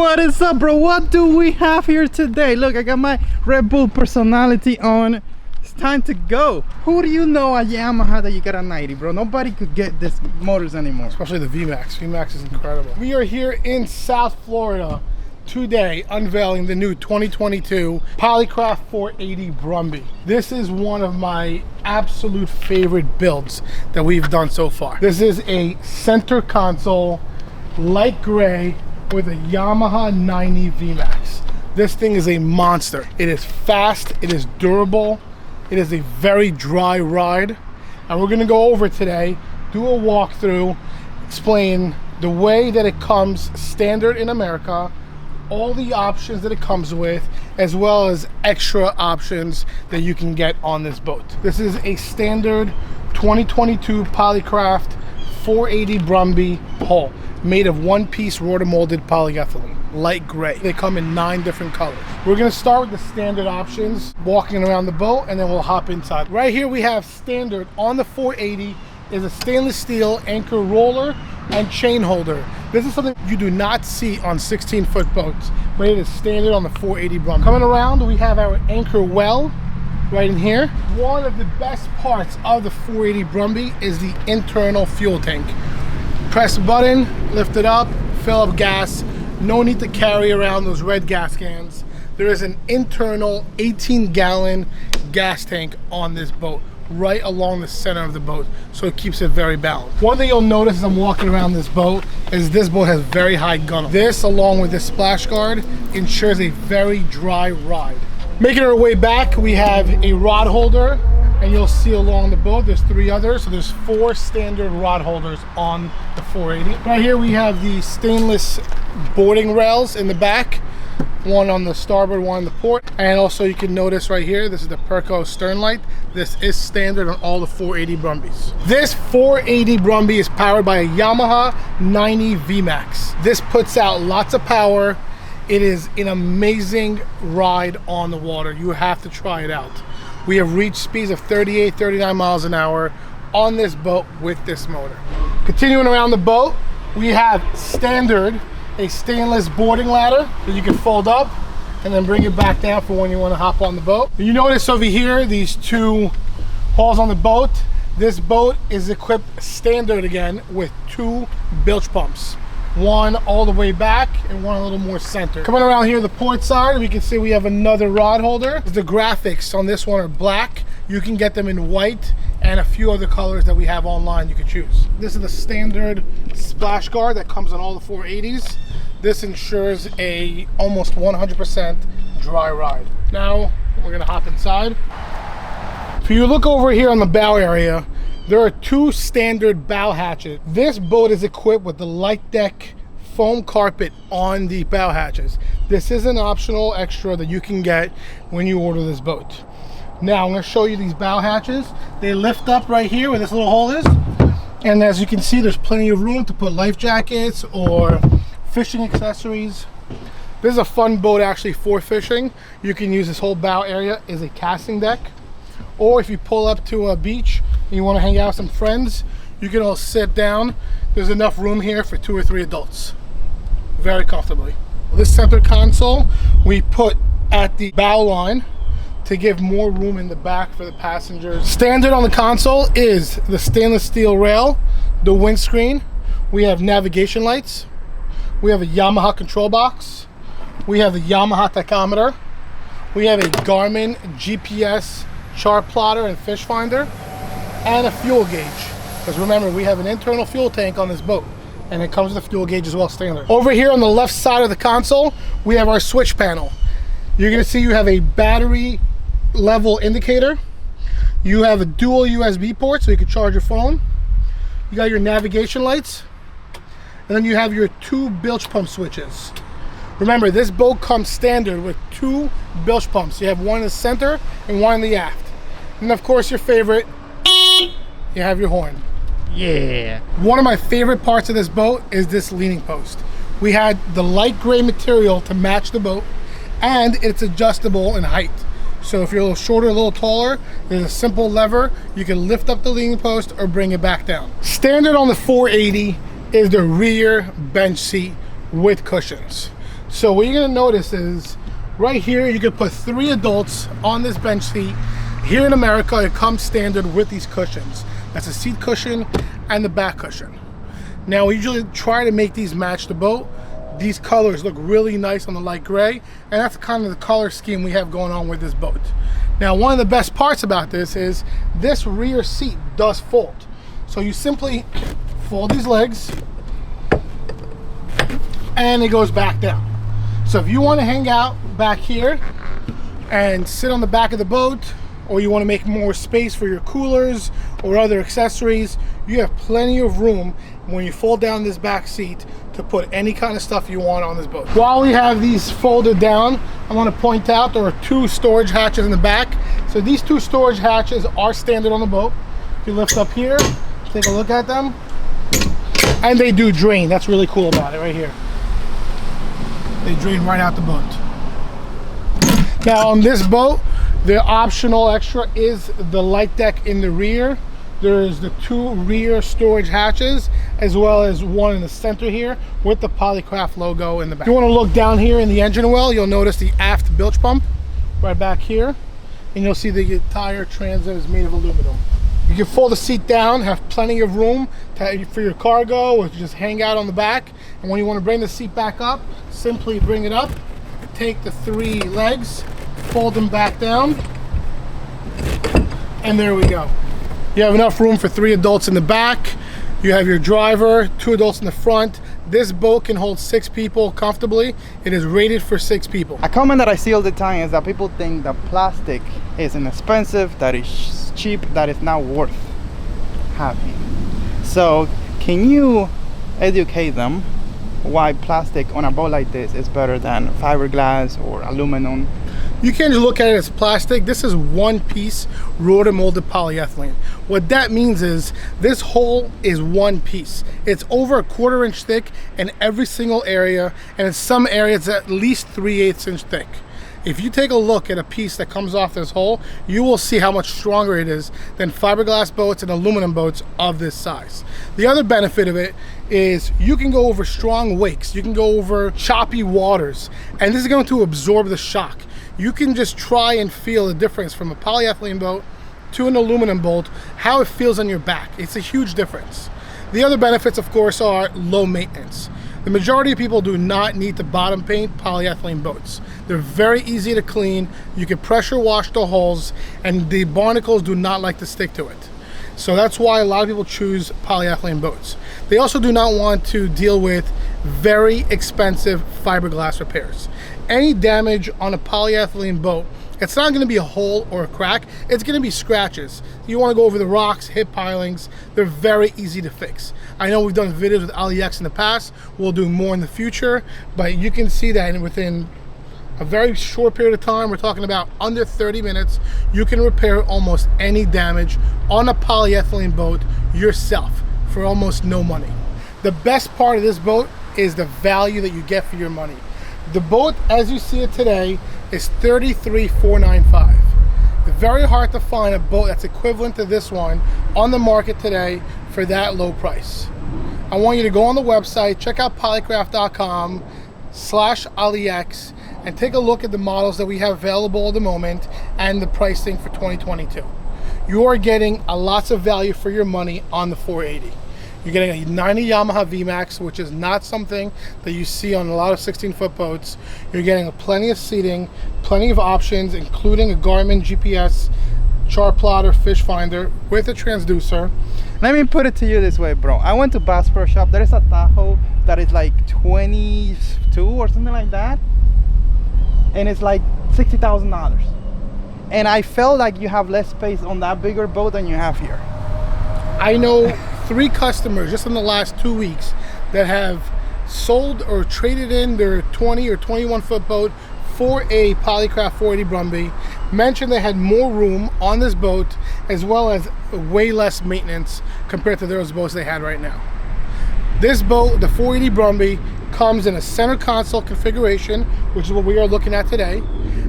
What is up, bro? What do we have here today? Look, I got my Red Bull personality on. It's time to go. Who do you know at Yamaha that you got a 90, bro? Nobody could get this motors anymore. Especially the VMAX. VMAX is incredible. We are here in South Florida today unveiling the new 2022 Polycraft 480 Brumby. This is one of my absolute favorite builds that we've done so far. This is a center console, light gray with a Yamaha 90 VMAX. This thing is a monster. It is fast, it is durable, it is a very dry ride. And we're gonna go over today, do a walkthrough, explain the way that it comes standard in America, all the options that it comes with, as well as extra options that you can get on this boat. This is a standard 2022 Polycraft 480 Brumby hull, made of one-piece rotor-molded polyethylene, light gray. They come in 9 different colors. We're gonna start with the standard options, walking around the boat, and then we'll hop inside. Right here we have standard on the 480 is a stainless steel anchor roller and chain holder. This is something you do not see on 16-foot boats, but it is standard on the 480 Brumby. Coming around, we have our anchor well right in here. One of the best parts of the 480 Brumby is the internal fuel tank. Press a button, lift it up, fill up gas. No need to carry around those red gas cans. There is an internal 18-gallon gas tank on this boat, right along the center of the boat, so it keeps it very balanced. One thing you'll notice as I'm walking around this boat is this boat has very high gunnel. This, along with this splash guard, ensures a very dry ride. Making our way back, we have a rod holder, and you'll see along the boat there's 3 others, so there's 4 standard rod holders on the 480. Right here we have the stainless boarding rails in the back, one on the starboard, one on the port. And also you can notice right here, this is the Perco stern light. This is standard on all the 480 Brumbies. This 480 Brumby is powered by a Yamaha 90 VMAX. This puts out lots of power. It is an amazing ride on the water. You have to try it out. We have reached speeds of 38, 39 miles an hour on this boat with this motor. Continuing around the boat, we have standard a stainless boarding ladder that you can fold up and then bring it back down for when you want to hop on the boat. You notice over here these 2 holes on the boat. This boat is equipped standard again with 2 bilge pumps. One all the way back and one a little more center. Coming around here the port side, we can see we have another rod holder. The graphics on this one are black. You can get them in white and a few other colors that we have online you can choose. This is the standard splash guard that comes on all the 480s. This ensures a almost 100% dry ride. Now we're gonna hop inside. If you look over here on the bow area, there are 2 standard bow hatches. This boat is equipped with the light deck foam carpet on the bow hatches. This is an optional extra that you can get when you order this boat. Now I'm going to show you these bow hatches. They lift up right here where this little hole is. And as you can see, there's plenty of room to put life jackets or fishing accessories. This is a fun boat actually for fishing. You can use this whole bow area as a casting deck. Or if you pull up to a beach and you want to hang out with some friends, you can all sit down. There's enough room here for 2 or 3 adults, very comfortably. This center console we put at the bow line to give more room in the back for the passengers. Standard on the console is the stainless steel rail, the windscreen. We have navigation lights. We have a Yamaha control box. We have the Yamaha tachometer. We have a Garmin GPS chart plotter and fish finder, and a fuel gauge. Because remember, we have an internal fuel tank on this boat, and it comes with a fuel gauge as well, standard. Over here on the left side of the console, we have our switch panel. You're gonna see you have a battery level indicator. You have a dual USB port so you can charge your phone. You got your navigation lights, and then you have your 2 bilge pump switches. Remember, this boat comes standard with 2 bilge pumps. You have one in the center and one in the aft. And of course, your favorite, you have your horn. Yeah. One of my favorite parts of this boat is this leaning post. We had the light gray material to match the boat, and it's adjustable in height. So if you're a little shorter, a little taller, there's a simple lever. You can lift up the leaning post or bring it back down. Standard on the 480 is the rear bench seat with cushions. So what you're gonna notice is right here you can put 3 adults on this bench seat. Here in America it comes standard with these cushions. That's a seat cushion and the back cushion. Now we usually try to make these match the boat. These colors look really nice on the light gray, and that's kind of the color scheme we have going on with this boat. Now one of the best parts about this is this rear seat does fold. So you simply fold these legs and it goes back down. So if you want to hang out back here and sit on the back of the boat, or you want to make more space for your coolers or other accessories, you have plenty of room when you fold down this back seat to put any kind of stuff you want on this boat. While we have these folded down, I want to point out there are 2 storage hatches in the back. So these 2 storage hatches are standard on the boat. If you lift up here, take a look at them, and they do drain. That's really cool about it right here. They drain right out the boat. Now on this boat, the optional extra is the light deck in the rear. There's the 2 rear storage hatches, as well as one in the center here with the Polycraft logo in the back. If you want to look down here in the engine well, you'll notice the aft bilge pump right back here, and you'll see the entire transit is made of aluminum. You can fold the seat down, have plenty of room for your cargo, or just hang out on the back. And when you want to bring the seat back up, simply bring it up, take the 3 legs, fold them back down, and there we go. You have enough room for 3 adults in the back. You have your driver, 2 adults in the front. This boat can hold 6 people comfortably. It is rated for 6 people. A comment that I see all the time is that people think that plastic is inexpensive, that is cheap, that is not worth having. So can you educate them why plastic on a boat like this is better than fiberglass or aluminum? You can't just look at it as plastic. This is one piece rotor molded polyethylene. What that means is this hull is one piece. It's over a 1/4 inch thick in every single area, and in some areas at least 3/8 inch thick. If you take a look at a piece that comes off this hull, you will see how much stronger it is than fiberglass boats and aluminum boats of this size. The other benefit of it is you can go over strong wakes, you can go over choppy waters, and this is going to absorb the shock. You can just try and feel the difference from a polyethylene boat to an aluminum boat, how it feels on your back. It's a huge difference. The other benefits, of course, are low maintenance. The majority of people do not need to bottom paint polyethylene boats. They're very easy to clean. You can pressure wash the hulls, and the barnacles do not like to stick to it. So that's why a lot of people choose polyethylene boats. They also do not want to deal with very expensive fiberglass repairs. Any damage on a polyethylene boat, it's not going to be a hole or a crack, it's going to be scratches. You want to go over the rocks, hip pilings, they're very easy to fix. I know we've done videos with Aliex in the past, we'll do more in the future, but you can see that within a very short period of time, we're talking about under 30 minutes, you can repair almost any damage on a polyethylene boat yourself for almost no money. The best part of this boat is the value that you get for your money. The boat, as you see it today, is $33,495. It's very hard to find a boat that's equivalent to this one on the market today for that low price. I want you to go on the website, check out polycraft.com/Aliex, and take a look at the models that we have available at the moment and the pricing for 2022. You are getting a lots of value for your money on the 480. You're getting a 90 Yamaha VMAX, which is not something that you see on a lot of 16-foot boats. You're getting plenty of seating, plenty of options, including a Garmin GPS chart plotter, fish finder with a transducer. Let me put it to you this way, bro. I went to Bass Pro Shop. There is a Tahoe that is like 22 or something like that, and it's like $60,000. And I felt like you have less space on that bigger boat than you have here. I know 3 customers just in the last 2 weeks that have sold or traded in their 20 or 21 foot boat for a Polycraft 480 Brumby, mentioned they had more room on this boat as well as way less maintenance compared to those boats they had right now. This boat, the 480 Brumby, comes in a center console configuration, which is what we are looking at today,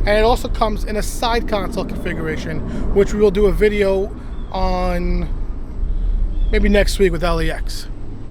and it also comes in a side console configuration, which we will do a video on maybe next week with Aliex.